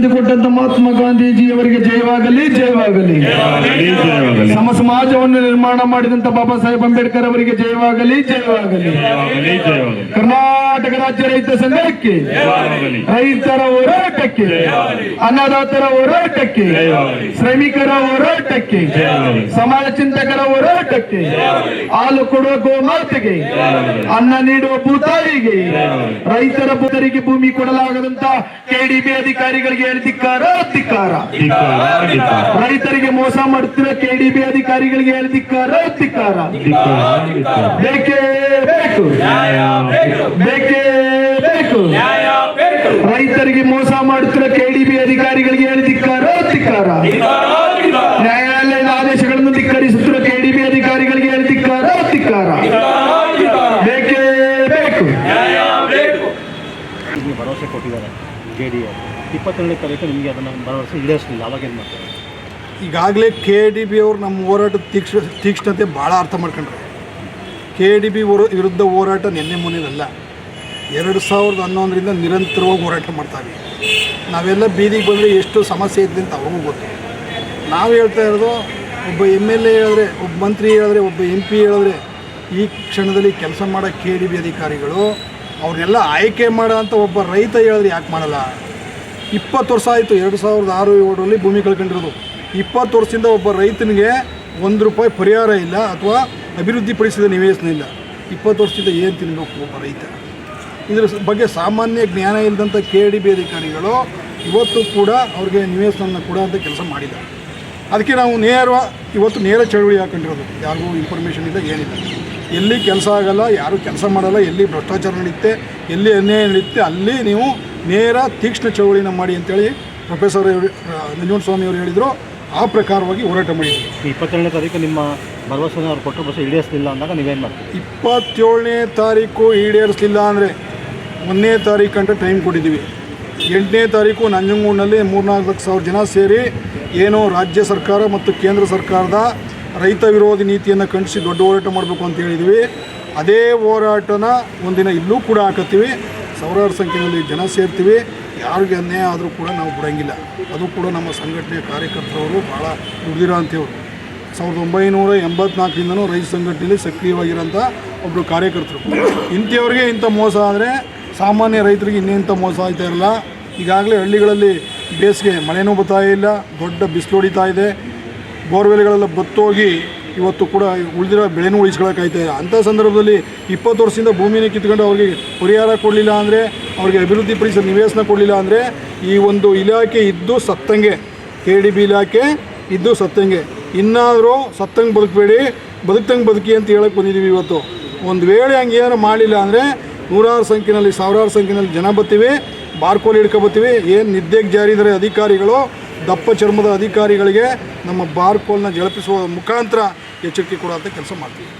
ಕೊಟ್ಟಂತ ಮಹಾತ್ಮ ಗಾಂಧೀಜಿಯವರಿಗೆ ಜಯವಾಗಲಿ ಜಯವಾಗಲಿ. ಸಮ ಸಮಾಜವನ್ನು ನಿರ್ಮಾಣ ಮಾಡಿದಂತ ಬಾಬಾ ಸಾಹೇಬ್ ಅಂಬೇಡ್ಕರ್ ಅವರಿಗೆ ಜಯವಾಗಲಿ ಜಯವಾಗಲಿ. ಕರ್ನಾಟಕ ರಾಜ್ಯ ರೈತ ಸಂಘಕ್ಕೆ, ರೈತರ ಹೋರಾಟಕ್ಕೆ, ಅನ್ನದಾತರ ಹೋರಾಟಕ್ಕೆ, ಶ್ರಮಿಕರ ಹೋರಾಟಕ್ಕೆ, ಸಮಾಜ ಚಿಂತಕರ ಹೋರಾಟಕ್ಕೆ, ಹಾಲು ಕೊಡುವ ಗೋಮಾತೆಗೆ, ಅನ್ನ ನೀಡುವ ಭೂತಾಯಿಗೆ, ರೈತರ ಭೂತರಿಗೆ ಭೂಮಿ ಕೊಡಲಾಗದಂತ ಕೆಡಿಬಿ ಅಧಿಕಾರಿಗಳಿಗೆ ಧಿಕ್ಕಾರ ಧಿಕ್ಕಾರ. ರೈತರಿಗೆ ಮೋಸ ಮಾಡುತ್ತಿರುವ ಕೆಡಿಬಿ ಅಧಿಕಾರಿಗಳಿಗೆ ಧಿಕ್ಕಾರ ಧಿಕ್ಕಾರ. ಬೇಕೇ ಬೇಕು, ಬೇಕೇ ಬೇಕು. ರೈತರಿಗೆ ಮೋಸ ಮಾಡುತ್ತಿರುವ ಕೆಡಿಬಿ ಅಧಿಕಾರಿಗಳಿಗೆ ಧಿಕ್ಕಾರ ಧಿಕ್ಕಾರ. ನ್ಯಾಯಾಲಯದ ಆದೇಶಗಳನ್ನು ಧಿಕ್ಕರಿಸುತ್ತಿರುವ ಕೆಡಿಬಿ ಅಧಿಕಾರಿಗಳಿಗೆ ಧಿಕ್ಕಾರ ಧಿಕ್ಕಾರ. ಬೇಕೇ ಬೇಕು. ಭರವಸೆ ಕೊಟ್ಟಿದ್ದಾರೆ JDS 22ನೇ ತಾರೀಕು ನಿಮಗೆ ಅದನ್ನು ಭರವಸೆ ಈಡೇರಿಸಲಿಲ್ಲ, ಅವಾಗೇನು ಮಾಡ್ತಾರೆ? ಈಗಾಗಲೇ KDB ಅವರು ನಮ್ಮ ಹೋರಾಟದ ತೀಕ್ಷ್ಣತೆ ಭಾಳ ಅರ್ಥ ಮಾಡ್ಕೊಂಡ್ರೆ. KDB ವಿರುದ್ಧ ಹೋರಾಟ ನಿನ್ನೆ ಮೊನ್ನೆದಲ್ಲ, 2011ರಿಂದ ನಿರಂತರವಾಗಿ ಹೋರಾಟ ಮಾಡ್ತಾವೆ. ನಾವೆಲ್ಲ ಬೀದಿಗೆ ಬಂದರೆ ಎಷ್ಟು ಸಮಸ್ಯೆ ಇದೆ ಅಂತ ಅವ್ರಿಗೂ ಗೊತ್ತು. ನಾವು ಹೇಳ್ತಾ ಇರೋದು, ಒಬ್ಬ MLA ಹೇಳಿದ್ರೆ, ಒಬ್ಬ ಮಂತ್ರಿ ಹೇಳಿದ್ರೆ, ಒಬ್ಬ MP ಹೇಳಿದ್ರೆ ಈ ಕ್ಷಣದಲ್ಲಿ ಕೆಲಸ ಮಾಡೋ KDB ಅಧಿಕಾರಿಗಳು ಅವ್ರನ್ನೆಲ್ಲ ಆಯ್ಕೆ ಮಾಡೋ ಅಂತ ಒಬ್ಬ ರೈತ ಹೇಳಿದ್ರೆ ಯಾಕೆ ಮಾಡಲ್ಲ? 20 ವರ್ಷ ಆಯಿತು, 2006-2007ರಲ್ಲಿ ಭೂಮಿ ಕಳ್ಕೊಂಡಿರೋದು. 20 ವರ್ಷದಿಂದ ಒಬ್ಬ ರೈತನಿಗೆ ₹1 ಪರಿಹಾರ ಇಲ್ಲ ಅಥವಾ ಅಭಿವೃದ್ಧಿಪಡಿಸಿದ ನಿವೇಶನ ಇಲ್ಲ. 20 ವರ್ಷದಿಂದ ಏನು ತಿನ್ನಬೇಕು ಒಬ್ಬ ರೈತ? ಇದರ ಬಗ್ಗೆ ಸಾಮಾನ್ಯ ಜ್ಞಾನ ಇಲ್ಲದಂಥ KDB ಅಧಿಕಾರಿಗಳು ಇವತ್ತು ಕೂಡ ಅವ್ರಿಗೆ ನಿವೇಶನ ಕೊಡೋ ಅಂತ ಕೆಲಸ ಮಾಡಿಲ್ಲ. ಅದಕ್ಕೆ ನಾವು ಇವತ್ತು ನೇರ ಚಳುವಳಿ ಹಾಕೊಂಡಿರೋದು. ಯಾರಿಗೂ ಇನ್ಫಾರ್ಮೇಷನ್ ಇಲ್ಲ, ಏನಿಲ್ಲ. ಎಲ್ಲಿ ಕೆಲಸ ಆಗಲ್ಲ, ಯಾರೂ ಕೆಲಸ ಮಾಡಲ್ಲ, ಎಲ್ಲಿ ಭ್ರಷ್ಟಾಚಾರ ನಡೆಯುತ್ತೆ, ಎಲ್ಲಿ ಅನ್ಯಾಯ ನಡೆಯುತ್ತೆ, ಅಲ್ಲಿ ನೀವು ನೇರ ತೀಕ್ಷ್ಣ ಚಳುವಳಿನ ಮಾಡಿ ಅಂತೇಳಿ ಪ್ರೊಫೆಸರ್ ನಂಜುಂಡಸ್ವಾಮಿ ಅವರು ಹೇಳಿದರು. ಆ ಪ್ರಕಾರವಾಗಿ ಹೋರಾಟ ಮಾಡಿದ್ವಿ. 22ನೇ ತಾರೀಕು ನಿಮ್ಮ ಭರವಸೆ ಅವ್ರು ಕೊಟ್ಟರು, ಬಸ್ ಈಡೇರಿಸಲಿಲ್ಲ ಅಂದಾಗ ನೀವೇನು ಮಾಡ್ತೀವಿ? 27ನೇ ತಾರೀಕು ಈಡೇರಿಸಲಿಲ್ಲ ಅಂದರೆ 1ನೇ ತಾರೀಕು ಗಂಟೆ ಟೈಮ್ ಕೊಟ್ಟಿದ್ದೀವಿ. 8ನೇ ತಾರೀಕು ನಂಜನಗೂಡಿನಲ್ಲಿ 3-4 ಸಾವಿರ ಜನ ಸೇರಿ ಏನೋ ರಾಜ್ಯ ಸರ್ಕಾರ ಮತ್ತು ಕೇಂದ್ರ ಸರ್ಕಾರದ ರೈತ ವಿರೋಧಿ ನೀತಿಯನ್ನು ಖಂಡಿಸಿ ದೊಡ್ಡ ಹೋರಾಟ ಮಾಡಬೇಕು ಅಂತ ಹೇಳಿದ್ವಿ. ಅದೇ ಹೋರಾಟನ ಒಂದಿನ ಇಲ್ಲೂ ಕೂಡ ಹಾಕತ್ತೀವಿ. ಸಾವಿರಾರು ಸಂಖ್ಯೆಯಲ್ಲಿ ಜನ ಸೇರ್ತೀವಿ. ಯಾರಿಗೆ ಅನ್ಯಾಯ ಆದರೂ ಕೂಡ ನಾವು ಬಿಡೋಂಗಿಲ್ಲ. ಅದು ಕೂಡ ನಮ್ಮ ಸಂಘಟನೆಯ ಕಾರ್ಯಕರ್ತರವರು ಭಾಳ ದುಡ್ದಿರೋ ಅಂಥವ್ರು. 1984ರಿಂದನೂ ರೈತ ಸಂಘಟನೆಯಲ್ಲಿ ಸಕ್ರಿಯವಾಗಿರೋಂಥ ಒಬ್ಬರು ಕಾರ್ಯಕರ್ತರು. ಇಂಥವ್ರಿಗೆ ಇಂಥ ಮೋಸ ಆದರೆ ಸಾಮಾನ್ಯ ರೈತರಿಗೆ ಇನ್ನೆಂಥ ಮೋಸ ಆಗ್ತಾ ಇರಲ್ಲ. ಈಗಾಗಲೇ ಹಳ್ಳಿಗಳಲ್ಲಿ ಬೇಸಿಗೆ ಮಳೆನೂ ಬರ್ತಾ ಇಲ್ಲ, ದೊಡ್ಡ ಬಿಸಿಲು ಹೊಡಿತಾ ಇದೆ, ಬೋರ್ವೆಲ್ಗಳೆಲ್ಲ ಬತ್ತೋಗಿ ಇವತ್ತು ಕೂಡ ಉಳಿದಿರೋ ಬೆಳೆನೂ ಉಳಿಸ್ಕೊಳ್ಳೋಕ್ಕಾಯ್ತಾ ಇದೆ. ಅಂಥ ಸಂದರ್ಭದಲ್ಲಿ 20 ವರ್ಷದಿಂದ ಭೂಮಿನ ಕಿತ್ಕೊಂಡು ಅವ್ರಿಗೆ ಪರಿಹಾರ ಕೊಡಲಿಲ್ಲ ಅಂದರೆ, ಅವ್ರಿಗೆ ಅಭಿವೃದ್ಧಿಪಡಿಸೋ ನಿವೇಶನ ಕೊಡಲಿಲ್ಲ ಅಂದರೆ, ಈ ಒಂದು ಇಲಾಖೆ ಇದ್ದು ಸತ್ತಂಗೆ, KDB ಇಲಾಖೆ ಇದ್ದು ಸತ್ತಂಗೆ. ಇನ್ನಾದರೂ ಸತ್ತಂಗೆ ಬದುಕಬೇಡಿ, ಬದುಕ್ತಂಗೆ ಬದುಕಿ ಅಂತ ಹೇಳಕ್ಕೆ ಬಂದಿದ್ದೀವಿ ಇವತ್ತು. ಒಂದು ವೇಳೆ ಹಂಗೆ ಏನಾರು ಮಾಡಲಿಲ್ಲ ಅಂದರೆ ನೂರಾರು ಸಂಖ್ಯೆಯಲ್ಲಿ, ಸಾವಿರಾರು ಸಂಖ್ಯೆಯಲ್ಲಿ ಜನ ಬರ್ತೀವಿ, ಬಾರ್ಕೋಲ್ ಹಿಡ್ಕೊಬತ್ತೀವಿ. ಏನು ನಿದ್ದೆಗೆ ಜಾರಿದರೆ ಅಧಿಕಾರಿಗಳು, ದಪ್ಪ ಚರ್ಮದ ಅಧಿಕಾರಿಗಳಿಗೆ ನಮ್ಮ ಬಾರ್ಕೋಲ್ನ ಜಳಪಿಸುವ ಮುಖಾಂತರ ಎಚ್ಚರಿಕೆ ಕೊಡುವಂಥ ಕೆಲಸ ಮಾಡ್ತೀವಿ.